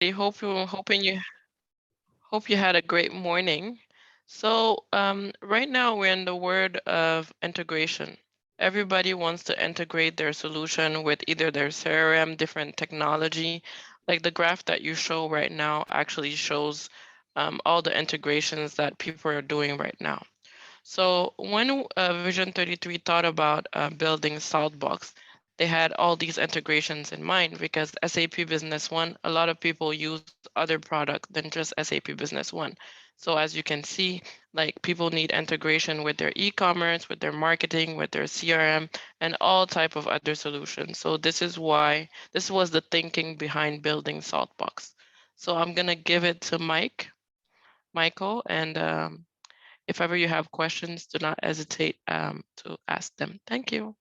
Hope you had a great morning. So, right now we're in the world of integration. Everybody wants to integrate their solution with either their CRM, different technology. Like the graph that you show right now actually shows all the integrations that people are doing right now. So when Vision 33 thought about building SaltBox, they had all these integrations in mind because SAP Business One, a lot of people use other products than just SAP Business One. So as you can see, like people need integration with their e-commerce, with their marketing, with their CRM, and all type of other solutions. So this was the thinking behind building SaltBox. So I'm gonna give it to Michael, and if ever you have questions, do not hesitate to ask them. Thank you.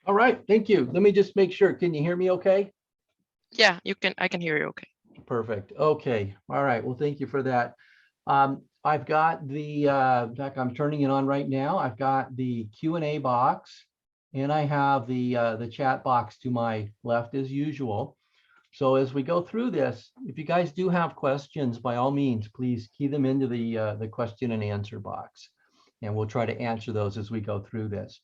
All right, thank you. Let me just make sure. Can you hear me okay? Yeah, you can. I can hear you okay. Perfect. Okay. All right. Well, thank you for that. I've got in fact, I'm turning it on right now. I've got the Q&A box and I have the chat box to my left as usual. So as we go through this, if you guys do have questions, by all means, please key them into the question and answer box, and we'll try to answer those as we go through this.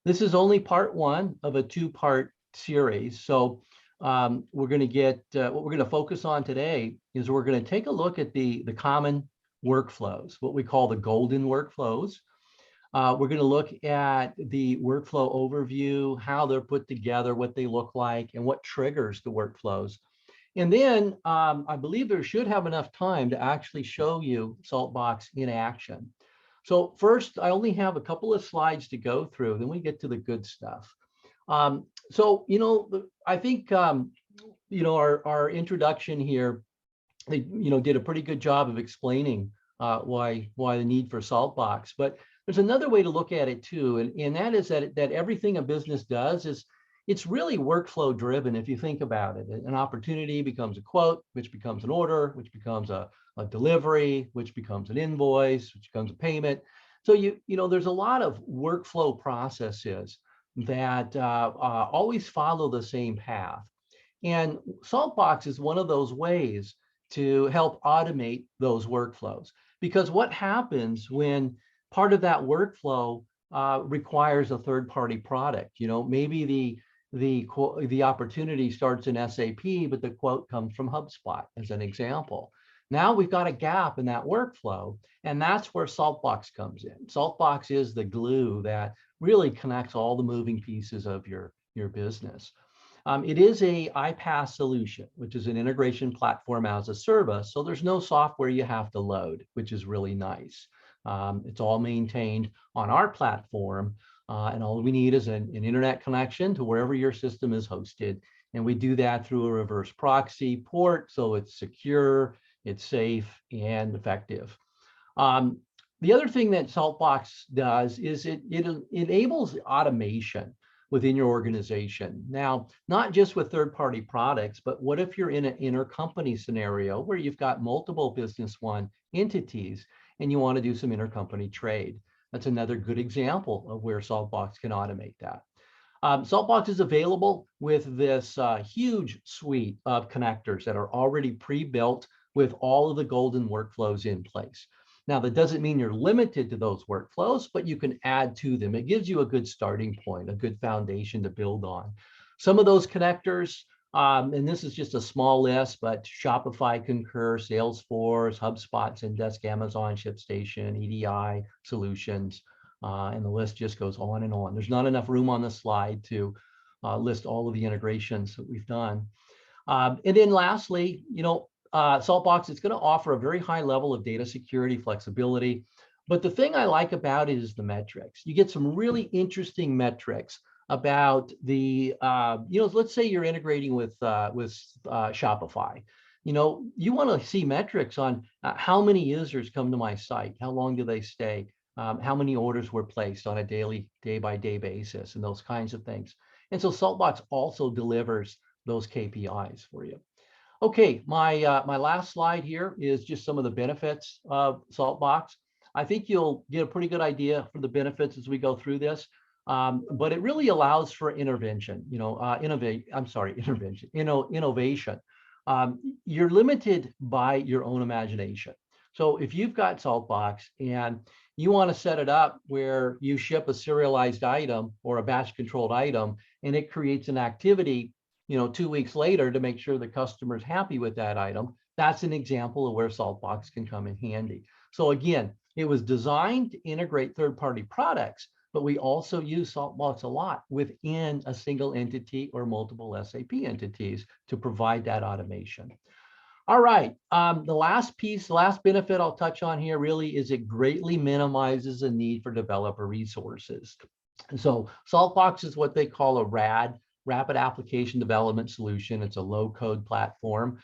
This is only part one of a two-part series. So we're going to get what we're going to focus on today is we're going to take a look at the common workflows, what we call the golden workflows. We're going to look at the workflow overview, how they're put together, what they look like, and what triggers the workflows. And then I believe there should have enough time to actually show you SaltBox in action. So first, I only have a couple of slides to go through, then we get to the good stuff. So, I think, our introduction here, they, did a pretty good job of explaining why the need for SaltBox. But there's another way to look at it too, and that is that everything a business does is it's really workflow driven. If you think about it, an opportunity becomes a quote, which becomes an order, which becomes a delivery, which becomes an invoice, which becomes a payment. So there's a lot of workflow processes that always follow the same path. And SaltBox is one of those ways to help automate those workflows. Because what happens when part of that workflow requires a third-party product? Maybe the opportunity starts in SAP, but the quote comes from HubSpot, as an example. Now we've got a gap in that workflow, and that's where SaltBox comes in. SaltBox is the glue that really connects all the moving pieces of your business. It is a iPaaS solution, which is an integration platform as a service. So there's no software you have to load, which is really nice. It's all maintained on our platform, and all we need is an internet connection to wherever your system is hosted. And we do that through a reverse proxy port, so it's secure, it's safe, and effective. The other thing that SaltBox does is it enables automation within your organization. Now, not just with third-party products, but what if you're in an intercompany scenario where you've got multiple Business One entities and you want to do some intercompany trade? That's another good example of where SaltBox can automate that. SaltBox is available with this huge suite of connectors that are already pre-built with all of the golden workflows in place. Now, that doesn't mean you're limited to those workflows, but you can add to them. It gives you a good starting point, a good foundation to build on. Some of those connectors, and this is just a small list, but Shopify, Concur, Salesforce, HubSpot, Zendesk, Amazon, ShipStation, EDI solutions, and the list just goes on and on. There's not enough room on the slide to list all of the integrations that we've done. And then lastly, SaltBox is going to offer a very high level of data security, flexibility. But the thing I like about it is the metrics. You get some really interesting metrics about the, let's say you're integrating with Shopify. You want to see metrics on how many users come to my site, how long do they stay, how many orders were placed on a day-by-day basis, and those kinds of things. And so SaltBox also delivers those KPIs for you. Okay, my last slide here is just some of the benefits of SaltBox. I think you'll get a pretty good idea for the benefits as we go through this, but it really allows for innovation. you're limited by your own imagination. So if you've got SaltBox and you want to set it up where you ship a serialized item or a batch controlled item, and it creates an activity, 2 weeks later to make sure the customer's happy with that item, that's an example of where SaltBox can come in handy. So again, it was designed to integrate third-party products, but we also use SaltBox a lot within a single entity or multiple SAP entities to provide that automation. All right, the last piece, the last benefit I'll touch on here really is it greatly minimizes the need for developer resources. And so SaltBox is what they call a RAD, Rapid Application Development Solution. It's a low-code platform.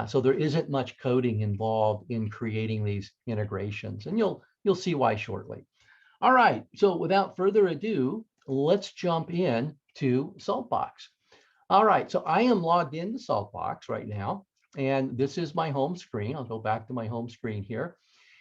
So there isn't much coding involved in creating these integrations, and you'll see why shortly. All right, so without further ado, let's jump in to SaltBox. All right, so I am logged into SaltBox right now, and this is my home screen. I'll go back to my home screen here.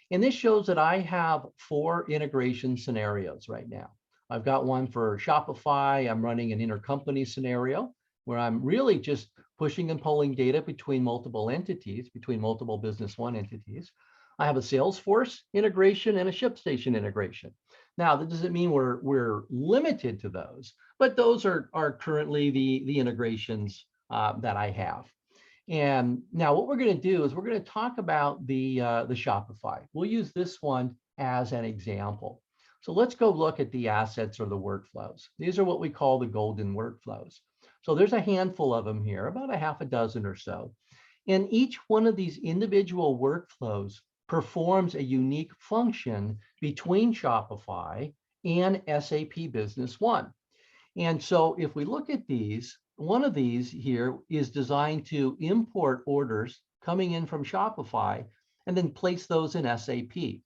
And this shows that I have 4 integration scenarios right now. I've got one for Shopify. I'm running an intercompany scenario where I'm really just pushing and pulling data between multiple entities, between multiple Business One entities. I have a Salesforce integration and a ShipStation integration. Now, that doesn't mean we're limited to those, but those are currently the integrations that I have. And now what we're going to do is we're going to talk about the Shopify. We'll use this one as an example. So let's go look at the assets or the workflows. These are what we call the golden workflows. So there's a handful of them here, about a half a dozen or so. And each one of these individual workflows performs a unique function between Shopify and SAP Business One. And so if we look at these, one of these here is designed to import orders coming in from Shopify and then place those in SAP.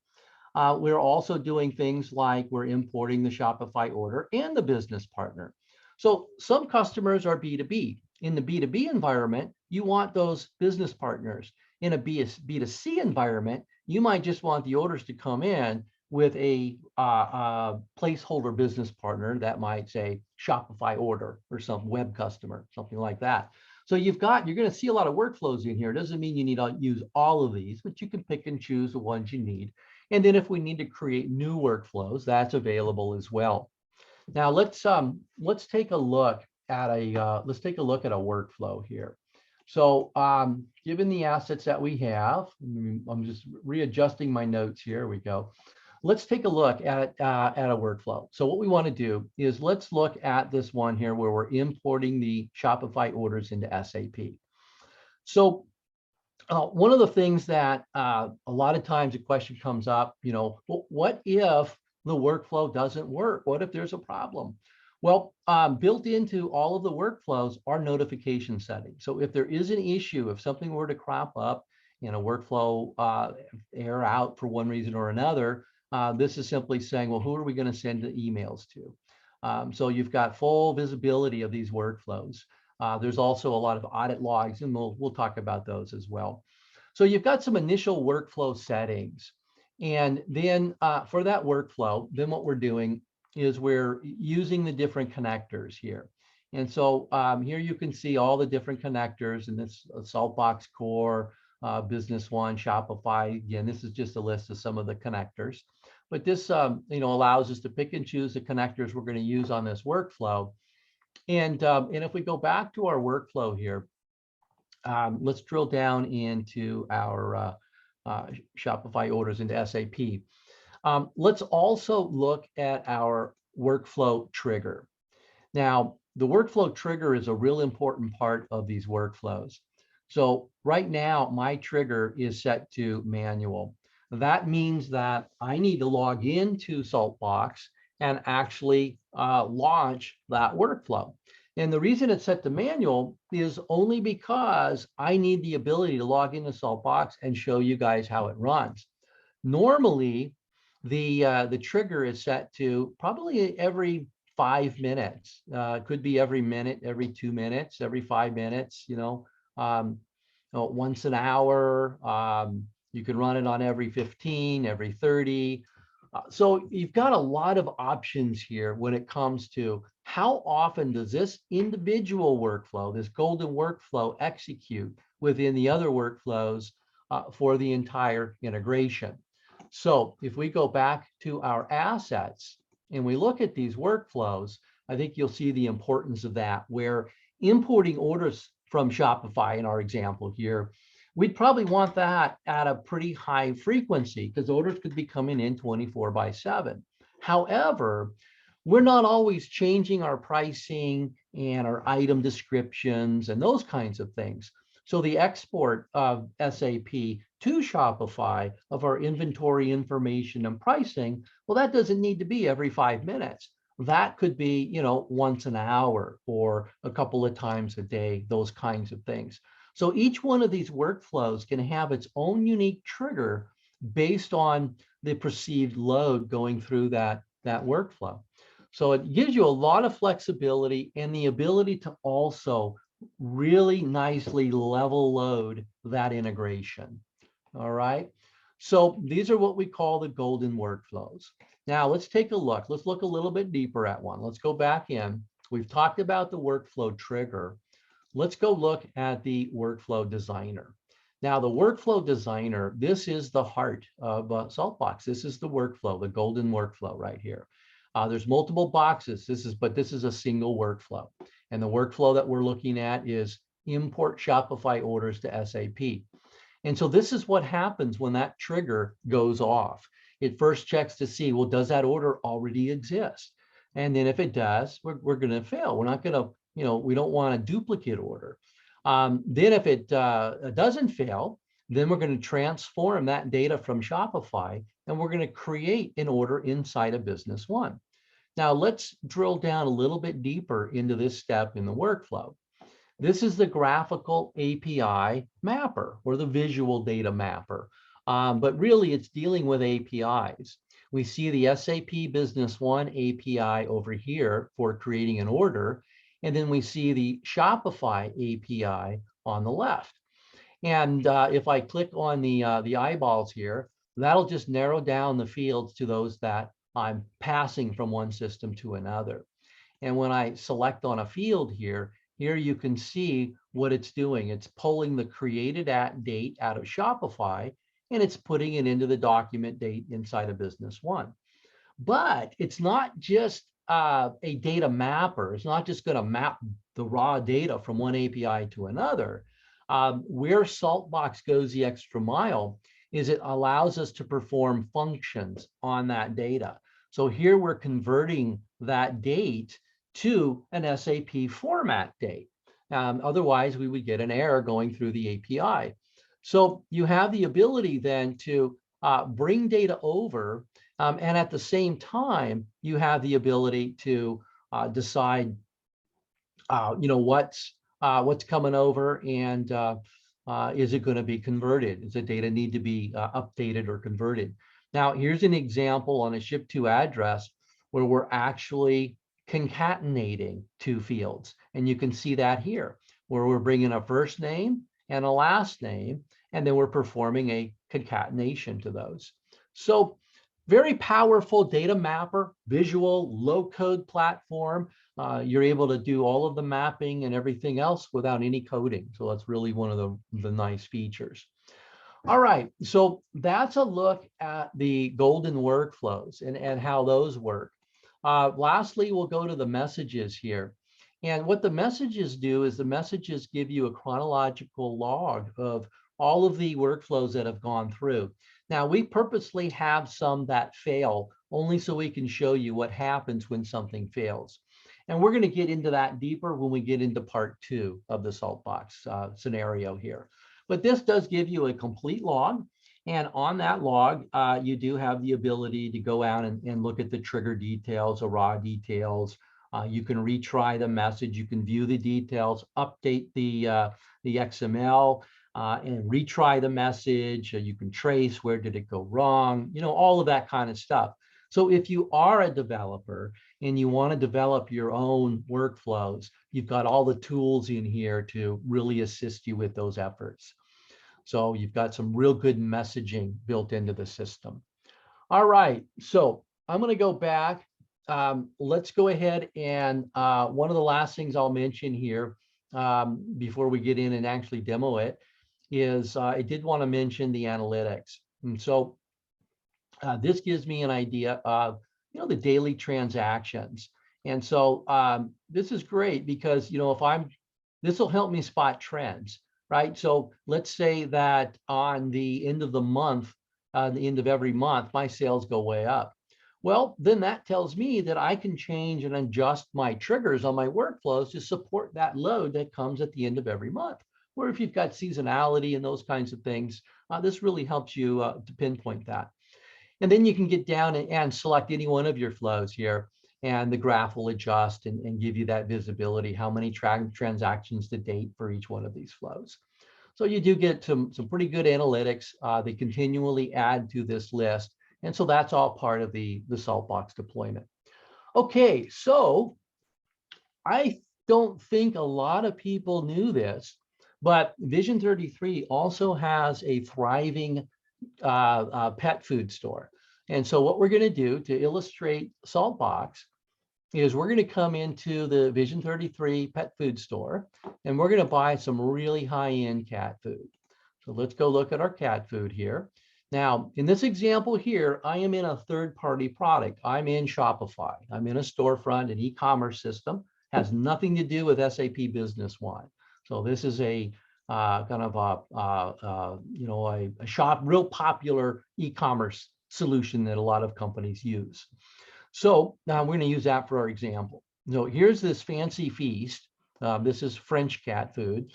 We're also doing things like we're importing the Shopify order and the business partner. So some customers are B2B. In the B2B environment, you want those business partners. In a B2C environment, you might just want the orders to come in with a placeholder business partner that might say Shopify order or some web customer, something like that. So you're going to see a lot of workflows in here. It doesn't mean you need to use all of these, but you can pick and choose the ones you need. And then if we need to create new workflows, that's available as well. Now let's take a look at a workflow here. So given the assets that we have, I'm just readjusting my notes here. We go. Let's take a look at a workflow. So what we want to do is let's look at this one here where we're importing the Shopify orders into SAP. So one of the things that a lot of times a question comes up, what if the workflow doesn't work? What if there's a problem? Well, built into all of the workflows are notification settings. So if there is an issue, if something were to crop up in a workflow error out for one reason or another, this is simply saying, well, who are we going to send the emails to? So you've got full visibility of these workflows. There's also a lot of audit logs, and we'll talk about those as well. So you've got some initial workflow settings. And then for that workflow, then what we're doing is we're using the different connectors here. And so here you can see all the different connectors in this SaltBox Core, Business One, Shopify. Again, this is just a list of some of the connectors. But this allows us to pick and choose the connectors we're going to use on this workflow. And if we go back to our workflow here, let's drill down into our Shopify orders into SAP. Let's also look at our workflow trigger. Now, the workflow trigger is a real important part of these workflows. So right now, my trigger is set to manual. That means that I need to log into SaltBox and actually launch that workflow. And the reason it's set to manual is only because I need the ability to log into SaltBox and show you guys how it runs. Normally, the trigger is set to probably every 5 minutes. Could be every minute, every 2 minutes, every 5 minutes, once an hour. You can run it on every 15, every 30. So you've got a lot of options here when it comes to how often does this individual workflow, this golden workflow execute within the other workflows for the entire integration. So if we go back to our assets and we look at these workflows, I think you'll see the importance of that, where importing orders from Shopify in our example here, we'd probably want that at a pretty high frequency because orders could be coming in 24/7. However, we're not always changing our pricing and our item descriptions and those kinds of things. So the export of SAP to Shopify of our inventory information and pricing, well, that doesn't need to be every 5 minutes. That could be, once an hour or a couple of times a day, those kinds of things. So each one of these workflows can have its own unique trigger based on the perceived load going through that workflow. So it gives you a lot of flexibility and the ability to also really nicely level load that integration. All right. So these are what we call the golden workflows. Now let's take a look. Let's look a little bit deeper at one. Let's go back in. We've talked about the workflow trigger. Let's go look at the workflow designer. Now the workflow designer, this is the heart of SaltBox. This is the workflow, the golden workflow right here. There's multiple boxes. This is a single workflow. And the workflow that we're looking at is import Shopify orders to SAP. And so this is what happens when that trigger goes off. It first checks to see, well, does that order already exist? And then if it does, we're going to fail. We're not going to, we don't want a duplicate order. Then if it doesn't fail, then we're going to transform that data from Shopify and we're going to create an order inside of Business One. Now let's drill down a little bit deeper into this step in the workflow. This is the graphical API mapper or the visual data mapper, but really it's dealing with APIs. We see the SAP Business One API over here for creating an order, and then we see the Shopify API on the left. And if I click on the eyeballs here, that'll just narrow down the fields to those that I'm passing from one system to another. And when I select on a field here you can see what it's doing. It's pulling the created at date out of Shopify, and it's putting it into the document date inside of Business One. But it's not just a data mapper. It's not just going to map the raw data from one API to another. Where SaltBox goes the extra mile is it allows us to perform functions on that data. So here we're converting that date to an SAP format date. Otherwise, we would get an error going through the API. So you have the ability then to bring data over, and at the same time, you have the ability to decide, what's coming over and is it going to be converted? Does the data need to be updated or converted? Now, here's an example on a ship to address where we're actually concatenating two fields. And you can see that here, where we're bringing a first name and a last name, and then we're performing a concatenation to those. So very powerful data mapper, visual, low-code platform. You're able to do all of the mapping and everything else without any coding. So that's really one of the nice features. All right, so that's a look at the golden workflows and how those work. Lastly, we'll go to the messages here. And what the messages do is the messages give you a chronological log of all of the workflows that have gone through. Now, we purposely have some that fail only so we can show you what happens when something fails. And we're going to get into that deeper when we get into part 2 of the SaltBox scenario here. But this does give you a complete log. And on that log, you do have the ability to go out and look at the trigger details, the raw details. You can retry the message. You can view the details, update the XML, and retry the message. You can trace where did it go wrong, all of that kind of stuff. So if you are a developer and you want to develop your own workflows, you've got all the tools in here to really assist you with those efforts. So you've got some real good messaging built into the system. All right, so I'm going to go back. Let's go ahead and one of the last things I'll mention here before we get in and actually demo it is I did want to mention the analytics. And so this gives me an idea of, the daily transactions. And so this is great because, this will help me spot trends, right? So let's say that on the end of the month, the end of every month, my sales go way up. Well, then that tells me that I can change and adjust my triggers on my workflows to support that load that comes at the end of every month. Or if you've got seasonality and those kinds of things, this really helps you to pinpoint that. And then you can get down and select any one of your flows here, and the graph will adjust and give you that visibility, how many transactions to date for each one of these flows. So you do get some pretty good analytics. They continually add to this list. And so that's all part of the SaltBox deployment. Okay, so I don't think a lot of people knew this, but Vision 33 also has a thriving pet food store. And so what we're going to do to illustrate SaltBox is we're going to come into the Vision 33 pet food store, and we're going to buy some really high-end cat food. So let's go look at our cat food here. Now, in this example here, I am in a third-party product. I'm in Shopify. I'm in a storefront, an e-commerce system. Has nothing to do with SAP Business One. So this is a kind of a shop, real popular e-commerce solution that a lot of companies use. So now we're going to use that for our example. So here's this fancy feast. This is French cat food.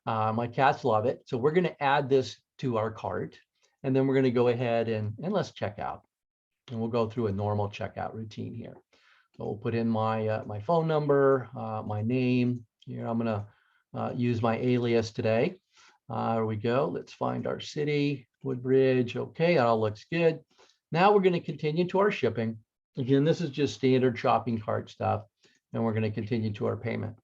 My cats love it. So we're going to add this to our cart, and then we're going to go ahead and let's check out. And we'll go through a normal checkout routine here. So we'll put in my my phone number, my name. Here I'm going to use my alias today. There we go. Let's find our city, Woodbridge. Okay, that all looks good. Now we're going to continue to our shipping. Again, this is just standard shopping cart stuff, and we're going to continue to our payment.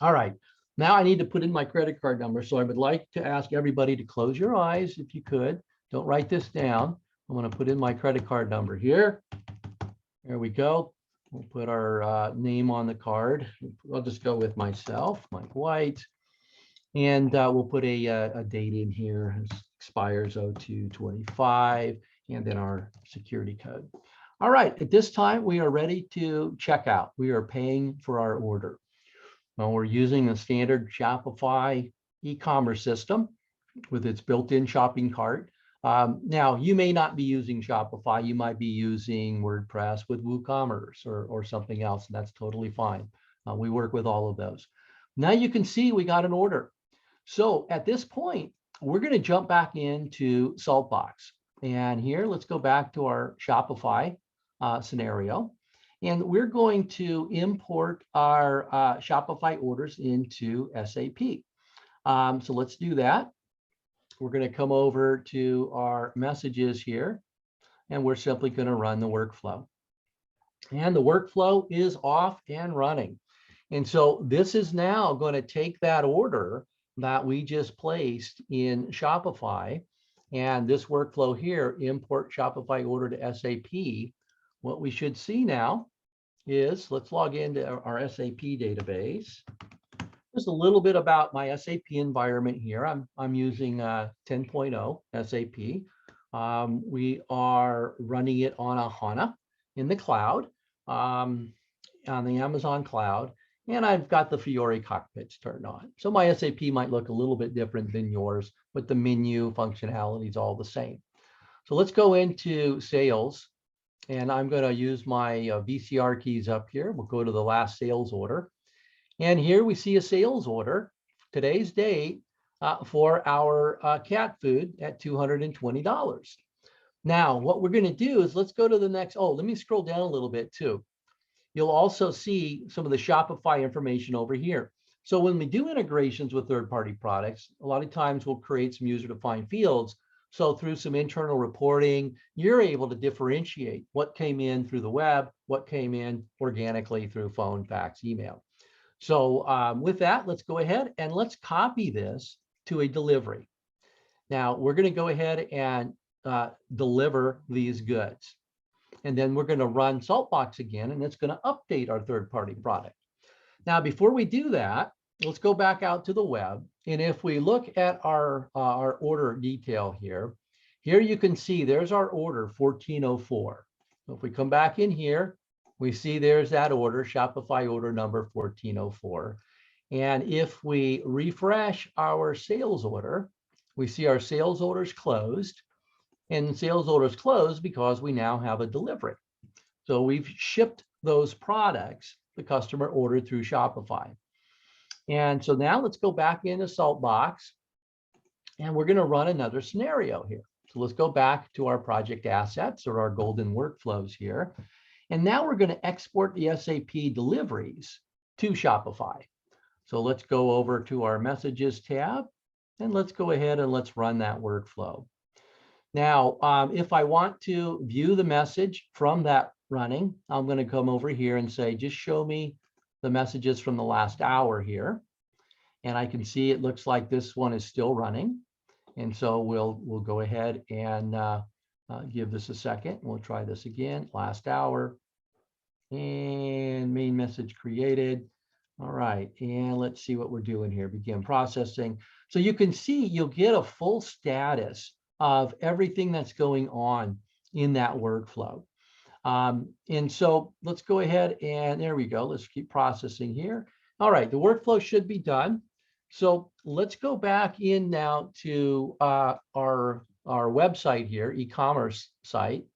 All right, now I need to put in my credit card number. So I would like to ask everybody to close your eyes if you could. Don't write this down. I'm going to put in my credit card number here. There we go. We'll put our name on the card. I'll just go with myself, Mike White. And we'll put a date in here. It expires 02/25, and then our security code. All right, at this time, we are ready to check out. We are paying for our order. Now we're using the standard Shopify e-commerce system with its built-in shopping cart. Now, you may not be using Shopify. You might be using WordPress with WooCommerce or something else, and that's totally fine. We work with all of those. Now you can see we got an order. So at this point, we're going to jump back into SaltBox. And here, let's go back to our Shopify scenario. And we're going to import our Shopify orders into SAP. So let's do that. We're going to come over to our messages here, and we're simply going to run the workflow. And the workflow is off and running. And so this is now going to take that order that we just placed in Shopify, and this workflow here, import Shopify order to SAP. What we should see now is, let's log into our SAP database. Just a little bit about my SAP environment here. I'm using 10.0 SAP. We are running it on a HANA in the cloud, on the Amazon cloud, and I've got the Fiori cockpits turned on. So my SAP might look a little bit different than yours, but the menu functionality is all the same. So let's go into sales, and I'm going to use my VCR keys up here. We'll go to the last sales order. And here we see a sales order, today's date, for our cat food at $220. Now, what we're going to do is let's go to the next. Oh, let me scroll down a little bit too. You'll also see some of the Shopify information over here. So when we do integrations with third-party products, a lot of times we'll create some user-defined fields. So through some internal reporting, you're able to differentiate what came in through the web, what came in organically through phone, fax, email. So with that, let's go ahead and let's copy this to a delivery. Now we're going to go ahead and deliver these goods. And then we're going to run SaltBox again, and it's going to update our third-party product. Now, before we do that, let's go back out to the web, And if we look at our order detail here, here you can see there's our order 1404. So if we come back in here, we see there's that order, Shopify order number 1404. And if we refresh our sales order, we see our sales orders closed, and sales orders closed because we now have a delivery. So we've shipped those products the customer ordered through Shopify. And so now let's go back into SaltBox, and we're going to run another scenario here. So let's go back to our project assets or our golden workflows here. And now we're going to export the SAP deliveries to Shopify. So let's go over to our messages tab, and let's go ahead and let's run that workflow. Now, if I want to view the message from that running, I'm going to come over here and say, just show me the messages from the last hour here. And I can see it looks like this one is still running. And so we'll go ahead and give this a second. We'll try this again, last hour, and main message created. All right, and let's see what we're doing here. Begin processing. So you can see you'll get a full status of everything that's going on in that workflow. And so let's go ahead and there we go. Let's keep processing here. All right, the workflow should be done. So let's go back in now to our website here, e-commerce site.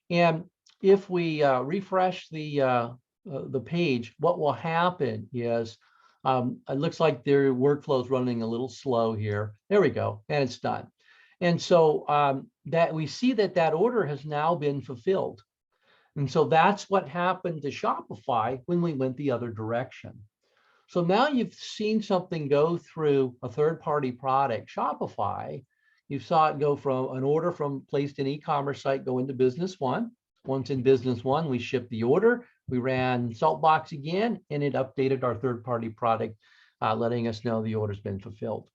And if we refresh the page, what will happen is it looks like their workflow is running a little slow here. There we go, and it's done. And so that we see that order has now been fulfilled. And so that's what happened to Shopify when we went the other direction. So now you've seen something go through a third-party product, Shopify. You saw it go from an order from placed in e-commerce site go into Business One. Once in Business One, we shipped the order. We ran SaltBox again, and it updated our third-party product, letting us know the order's been fulfilled.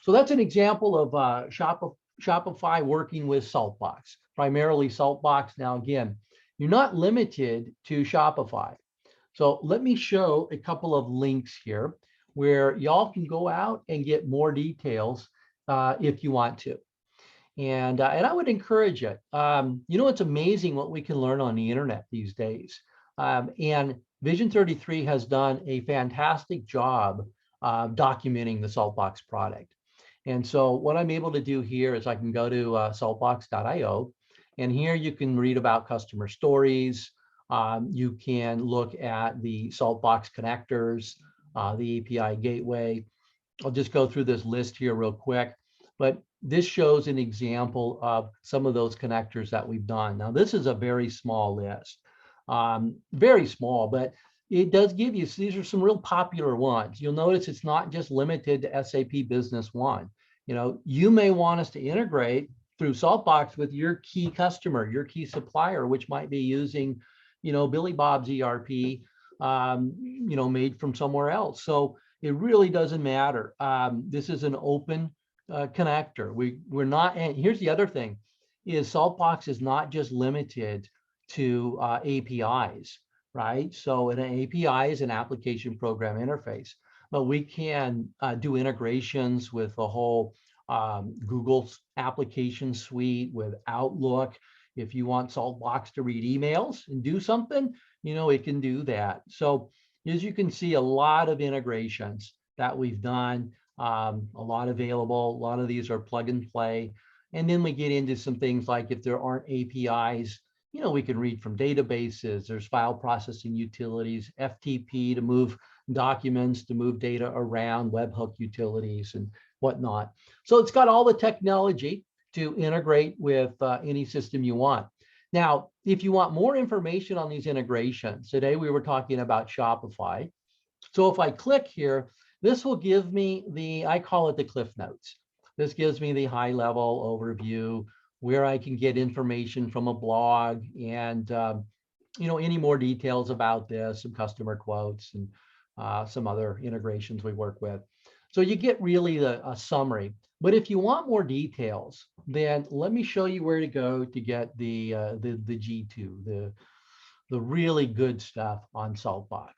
So that's an example of Shopify working with SaltBox, primarily SaltBox. Now, again, you're not limited to Shopify. So let me show a couple of links here where y'all can go out and get more details if you want to. And I would encourage it. You know, it's amazing what we can learn on the internet these days. And Vision 33 has done a fantastic job documenting the SaltBox product. And so what I'm able to do here is I can go to saltbox.io, and here you can read about customer stories. You can look at the SaltBox connectors, the API gateway. I'll just go through this list here real quick, but this shows an example of some of those connectors that we've done. Now, this is a very small list, very small, but it does give you, these are some real popular ones. You'll notice it's not just limited to SAP Business One. You know, you may want us to integrate through SaltBox with your key customer, your key supplier, which might be using, you know, Billy Bob's ERP, you know, made from somewhere else. So it really doesn't matter. This is an open connector. We're not, and here's the other thing, is SaltBox is not just limited to APIs, right? So an API is an application program interface, but we can do integrations with the whole Google application suite, with Outlook. If you want SaltBox to read emails and do something, you know, it can do that. So as you can see, a lot of integrations that we've done, a lot available. A lot of these are plug and play. And then we get into some things like if there aren't APIs, you know, we can read from databases. There's file processing utilities, FTP to move documents, to move data around, webhook utilities and whatnot. So it's got all the technology to integrate with any system you want. Now, if you want more information on these integrations, today we were talking about Shopify. So if I click here, this will give me I call it the Cliff Notes. This gives me the high level overview where I can get information from a blog and, you know, any more details about this, some customer quotes and some other integrations we work with. So you get really a summary. But if you want more details, then let me show you where to go to get the G2, the really good stuff on SaltBox.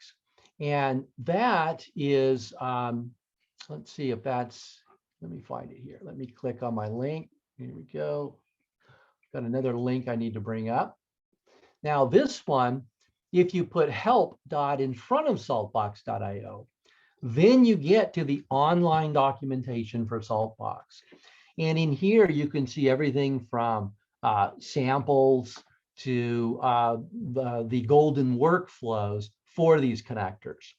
And that is Let's see if that's, let me find it here. Let me click on my link. Here we go. Got another link I need to bring up. Now this one, if you put help dot in front of saltbox.io, then you get to the online documentation for SaltBox. And in here, you can see everything from samples to the golden workflows for these connectors.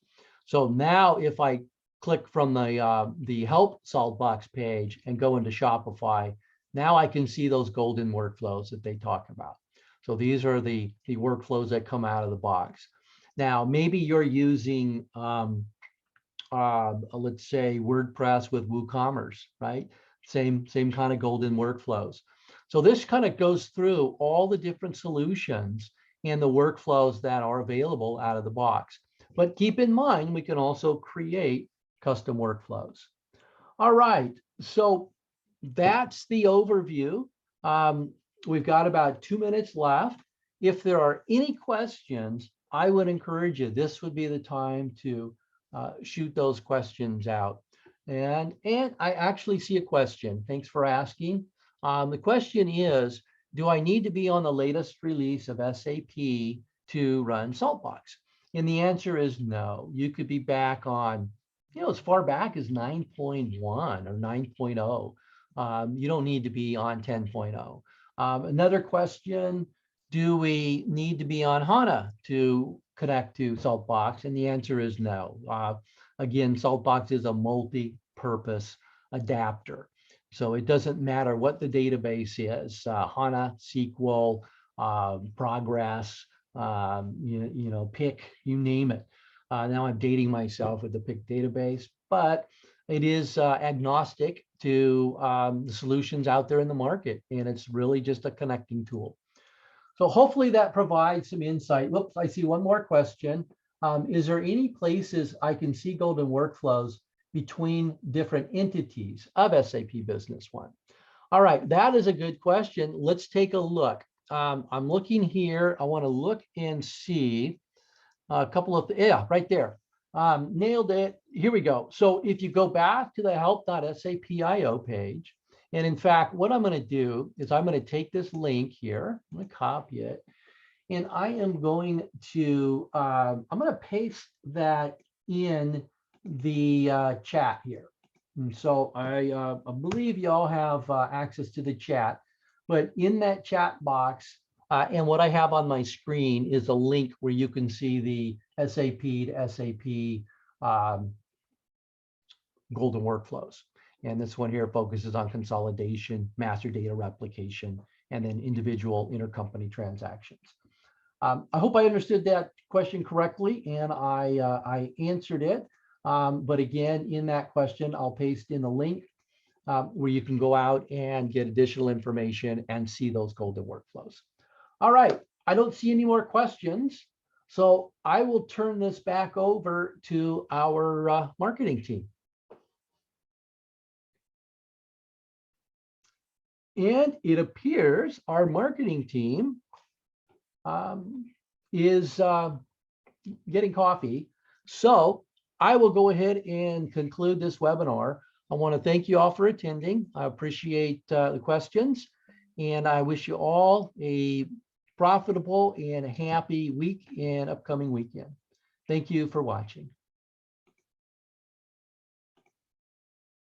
So now if I click from the help SaltBox page and go into Shopify, now I can see those golden workflows that they talk about. So these are the workflows that come out of the box. Now, maybe you're using, let's say, WordPress with WooCommerce, right? Same kind of golden workflows. So this kind of goes through all the different solutions and the workflows that are available out of the box. But keep in mind, we can also create custom workflows. All right, so that's the overview. We've got about 2 minutes left. If there are any questions, I would encourage you, this would be the time to shoot those questions out. And I actually see a question. Thanks for asking. The question is, do I need to be on the latest release of SAP to run SaltBox? And the answer is no. You could be back on, as far back as 9.1 or 9.0. You don't need to be on 10.0. Another question, do we need to be on HANA to connect to SaltBox? And the answer is no. Again, SaltBox is a multi-purpose adapter. So it doesn't matter what the database is, HANA, SQL, Progress, PIC, you name it. Now I'm dating myself with the PIC database, but it is agnostic to the solutions out there in the market, and it's really just a connecting tool. So hopefully that provides some insight. Whoops, I see one more question. Is there any places I can see golden workflows between different entities of SAP Business One? All right, that is a good question. Let's take a look. I'm looking here. I want to look and see a couple of, right there. Nailed it. Here we go. So if you go back to the help.sap.io page, and in fact, what I'm going to do is I'm going to take this link here, I'm going to copy it, and I am going to, I'm going to paste that in the chat here. And so I believe you all have access to the chat, but in that chat box, and what I have on my screen is a link where you can see the SAP to SAP golden workflows. And this one here focuses on consolidation, master data replication, and then individual intercompany transactions. I hope I understood that question correctly, and I answered it. But again, in that question, I'll paste in the link where you can go out and get additional information and see those golden workflows. All right, I don't see any more questions, so I will turn this back over to our marketing team. And it appears our marketing team is getting coffee. So I will go ahead and conclude this webinar. I want to thank you all for attending. I appreciate the questions, and I wish you all a profitable and happy week and upcoming weekend. Thank you for watching.